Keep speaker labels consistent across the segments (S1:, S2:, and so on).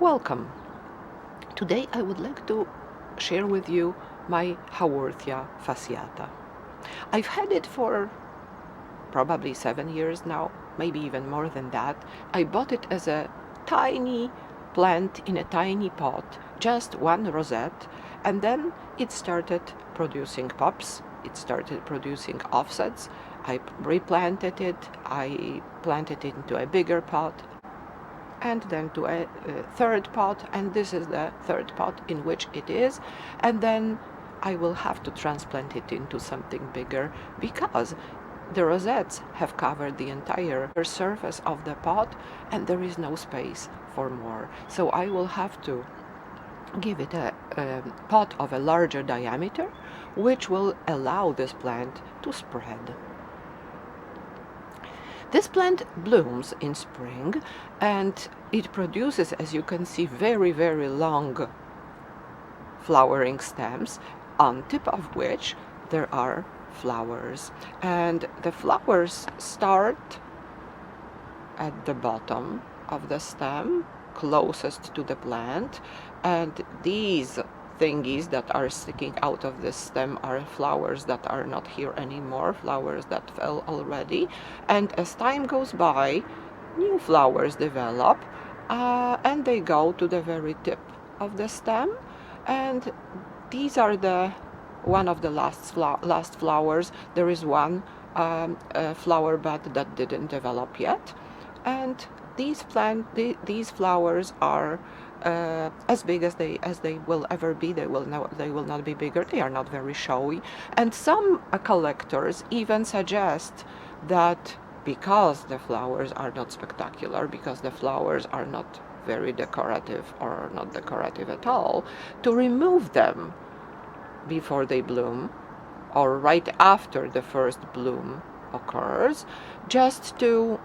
S1: Welcome. Today I would like to share with you my Haworthia fasciata. I've had it for probably 7 years now, maybe even more than that. I bought it as a tiny plant in a tiny pot, just one rosette, and then it started producing pups. It started producing offsets. I replanted it. I planted it into a bigger pot, and then to a third pot, and this is the third pot in which it is, and then I will have to transplant it into something bigger because the rosettes have covered the entire surface of the pot and there is no space for more. So I will have to give it a pot of a larger diameter, which will allow this plant to spread. This plant blooms in spring and it produces, as you can see, very, very long flowering stems, on tip of which there are flowers. And the flowers start at the bottom of the stem, closest to the plant, and these thingies that are sticking out of the stem are flowers that are not here anymore, flowers that fell already. And as time goes by, new flowers develop, and they go to the very tip of the stem, and these are the one of the last flowers. There is one flower bud that didn't develop yet, and these flowers are as big as they will ever be. They will not be bigger. They are not very showy, and some collectors even suggest that because the flowers are not spectacular, because the flowers are not very decorative or not decorative at all, to remove them before they bloom or right after the first bloom occurs, just to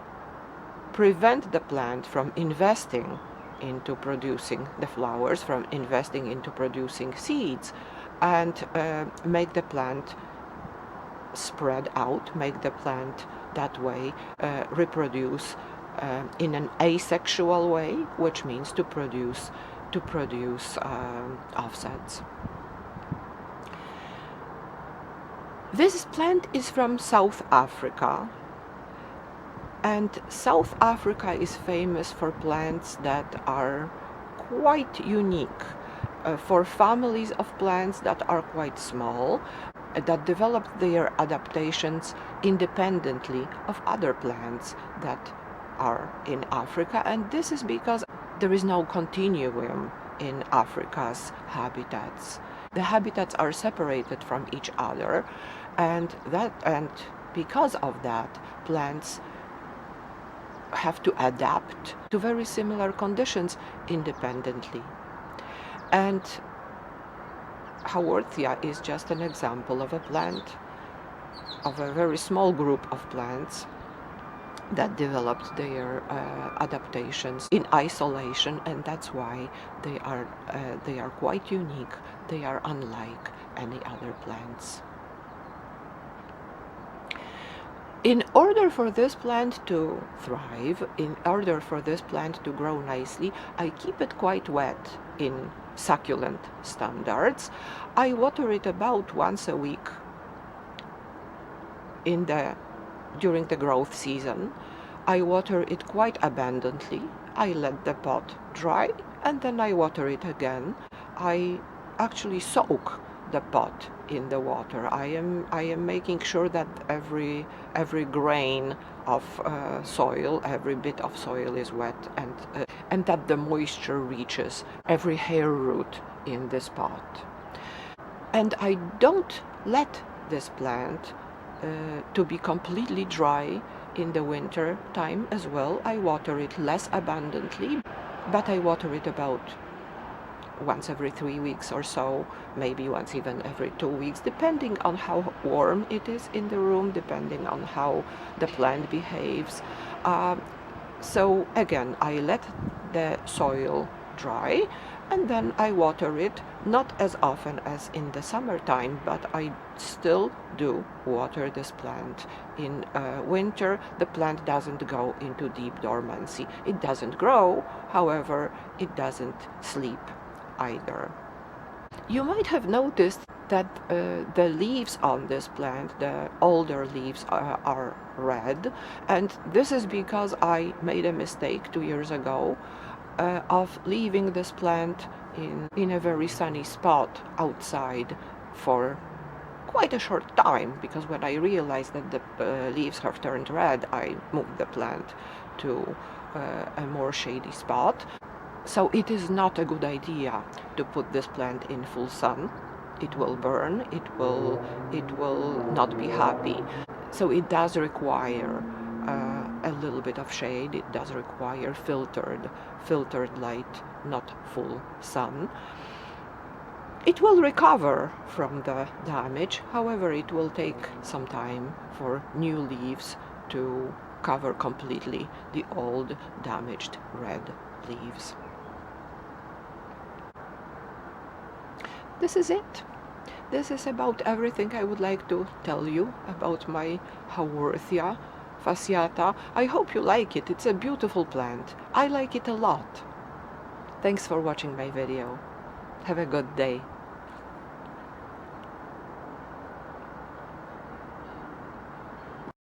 S1: prevent the plant from investing into producing the flowers, from investing into producing seeds, and make the plant spread out, make the plant that way reproduce in an asexual way, which means to produce offsets. This plant is from South Africa, and South Africa is famous for plants that are quite unique, for families of plants that are quite small, that develop their adaptations independently of other plants that are in Africa. And this is because there is no continuum in Africa's habitats. The habitats are separated from each other, and because of that, plants have to adapt to very similar conditions independently. And Haworthia is just an example of a plant, of a very small group of plants that developed their adaptations in isolation, and that's why they are quite unique. They are unlike any other plants. In order for this plant to thrive, in order for this plant to grow nicely, I keep it quite wet in succulent standards. I water it about once a week during the growth season. I water it quite abundantly. I let the pot dry and then I water it again. I actually soak the pot in the water. I am making sure that every grain of soil, every bit of soil is wet, and that the moisture reaches every hair root in this pot. And I don't let this plant to be completely dry in the winter time as well. I water it less abundantly, but I water it about once every 3 weeks or so, maybe once even every 2 weeks, depending on how warm it is in the room, depending on how the plant behaves. So again, I let the soil dry, and then I water it, not as often as in the summertime, but I still do water this plant. In winter, the plant doesn't go into deep dormancy. It doesn't grow, however, it doesn't sleep either. You might have noticed that the leaves on this plant, the older leaves, are red, and this is because I made a mistake 2 years ago of leaving this plant in a very sunny spot outside for quite a short time, because when I realized that the leaves have turned red, I moved the plant to a more shady spot. So it is not a good idea to put this plant in full sun. It will burn, it will not be happy. So it does require a little bit of shade. It does require filtered light, not full sun. It will recover from the damage, however, it will take some time for new leaves to cover completely the old damaged red leaves. This is it. This is about everything I would like to tell you about my Haworthia fasciata. I hope you like it. It's a beautiful plant. I like it a lot. Thanks for watching my video. Have a good day.